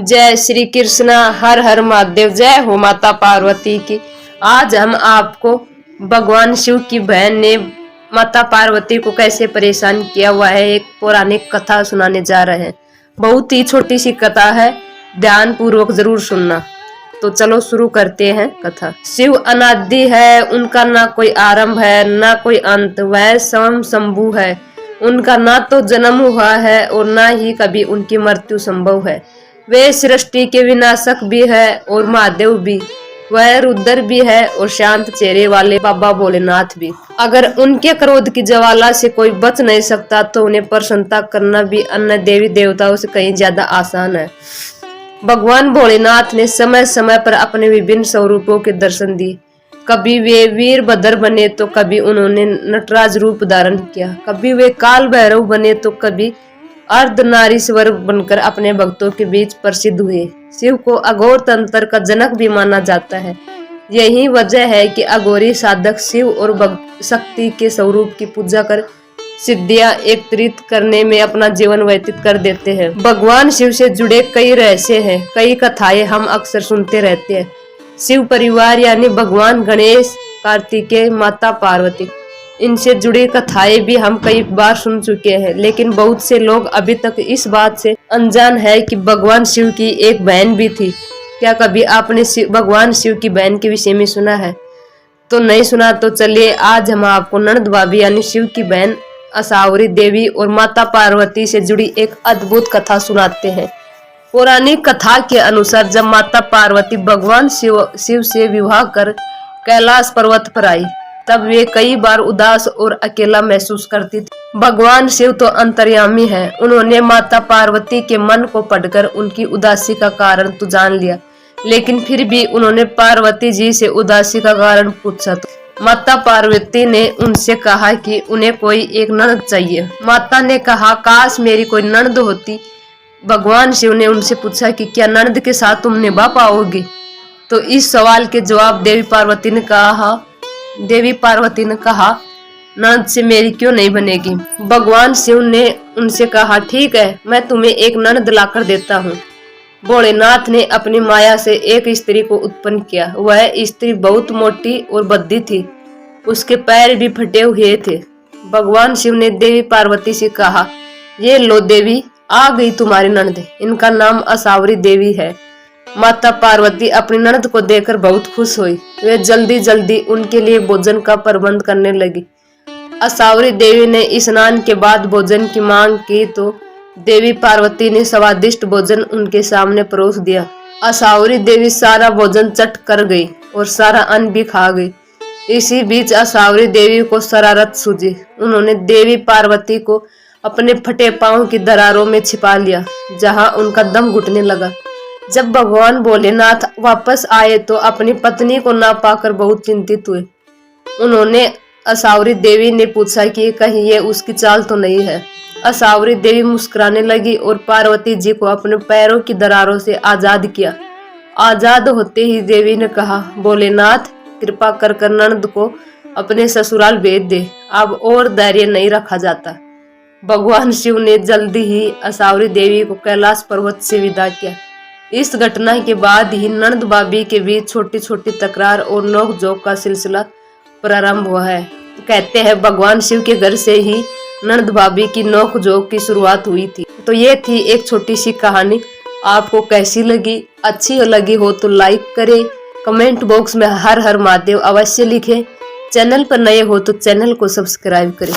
जय श्री कृष्ण, हर हर महादेव। जय हो माता पार्वती की। आज हम आपको भगवान शिव की बहन ने माता पार्वती को कैसे परेशान किया हुआ है एक पौराणिक कथा सुनाने जा रहे हैं। बहुत ही छोटी सी कथा है, ध्यान पूर्वक जरूर सुनना। तो चलो शुरू करते हैं कथा। शिव अनादि है, उनका ना कोई आरंभ है ना कोई अंत। वह स्वयं शंभु है, उनका ना तो जन्म हुआ है और ना ही कभी उनकी मृत्यु संभव है। वे सृष्टि के विनाशक भी है और महादेव भी। वह रुद्र भी है और शांत चेहरे वाले बाबा भोलेनाथ भी। अगर उनके क्रोध की ज्वाला से कोई बच नहीं सकता तो उन्हें प्रसन्नता करना भी अन्य देवी देवताओं से कहीं ज्यादा आसान है। भगवान भोलेनाथ ने समय समय पर अपने विभिन्न स्वरूपों के दर्शन दिए। कभी वे वीरभद्र बने तो कभी उन्होंने नटराज रूप धारण किया। कभी वे काल भैरव बने तो कभी अर्धनारीश्वर बनकर अपने भक्तों के बीच प्रसिद्ध हुए। शिव को अघोर तंत्र का जनक भी माना जाता है। यही वजह है कि अघोरी साधक शिव और भक्त शक्ति के स्वरूप की पूजा कर सिद्धियां एकत्रित करने में अपना जीवन व्यतीत कर देते हैं। भगवान शिव से जुड़े कई रहस्य हैं, कई कथाएं हम अक्सर सुनते रहते हैं। शिव परिवार यानी भगवान गणेश, कार्तिकेय, माता पार्वती, इनसे जुड़ी कथाएं भी हम कई बार सुन चुके हैं। लेकिन बहुत से लोग अभी तक इस बात से अनजान है कि भगवान शिव की एक बहन भी थी। क्या कभी आपने भगवान शिव की बहन के विषय में सुना है? तो नहीं सुना तो चलिए आज हम आपको नंद भाभी यानी शिव की बहन असावरी देवी और माता पार्वती से जुड़ी एक अद्भुत कथा सुनाते हैं। पौराणिक कथा के अनुसार जब माता पार्वती भगवान शिव से विवाह कर कैलाश पर्वत पर आई तब वे कई बार उदास और अकेला महसूस करती थी। भगवान शिव तो अंतर्यामी है, उन्होंने माता पार्वती के मन को पढ़कर उनकी उदासी का कारण तो जान लिया, लेकिन फिर भी उन्होंने पार्वती जी से उदासी का कारण पूछा तो माता पार्वती ने उनसे कहा कि उन्हें कोई एक ननद चाहिए। माता ने कहा, काश मेरी कोई ननद होती। भगवान शिव ने उनसे पूछा कि क्या ननद के साथ तुम निभा पाओगी? तो इस सवाल के जवाब देवी पार्वती ने कहा, ननद से मेरी क्यों नहीं बनेगी? भगवान शिव ने उनसे कहा, ठीक है, मैं तुम्हें एक ननद लाकर देता हूँ। भोलेनाथ ने अपनी माया से एक स्त्री को उत्पन्न किया। वह स्त्री बहुत मोटी और बद्धी थी, उसके पैर भी फटे हुए थे। भगवान शिव ने देवी पार्वती से कहा, ये लो देवी, आ गई तुम्हारी ननद, इनका नाम असावरी देवी है। माता पार्वती अपनी ननद को देखकर बहुत खुश हुई। वे जल्दी जल्दी उनके लिए भोजन का प्रबंध करने लगी। असावरी देवी ने स्नान के बाद भोजन की मांग की तो देवी पार्वती ने स्वादिष्ट भोजन उनके सामने परोस दिया। असावरी देवी सारा भोजन चट कर गई और सारा अन्न भी खा गई। इसी बीच असावरी देवी को शरारत सूझी। उन्होंने देवी पार्वती को अपने फटे पांव की दरारों में छिपा लिया, जहां उनका दम घुटने लगा। जब भगवान भोलेनाथ वापस आए तो अपनी पत्नी को ना पाकर बहुत चिंतित हुए। उन्होंने असावरी देवी ने पूछा कि कहीं ये उसकी चाल तो नहीं है। असावरी देवी मुस्कुराने लगी और पार्वती जी को अपने पैरों की दरारों से आजाद किया। आजाद होते ही देवी ने कहा, भोलेनाथ कृपा कर ननद को अपने ससुराल भेज दे, अब और धैर्य नहीं रखा जाता। भगवान शिव ने जल्दी ही असावरी देवी को कैलाश पर्वत से विदा किया। इस घटना के बाद ही नंद भाभी के बीच छोटी छोटी तकरार और नोकझोंक का सिलसिला प्रारंभ हुआ है। कहते हैं भगवान शिव के घर से ही नंद भाभी की नोकझोंक की शुरुआत हुई थी। तो ये थी एक छोटी सी कहानी। आपको कैसी लगी? अच्छी लगी हो तो लाइक करें, कमेंट बॉक्स में हर हर महादेव अवश्य लिखें। चैनल पर नए हो तो चैनल को सब्सक्राइब करें।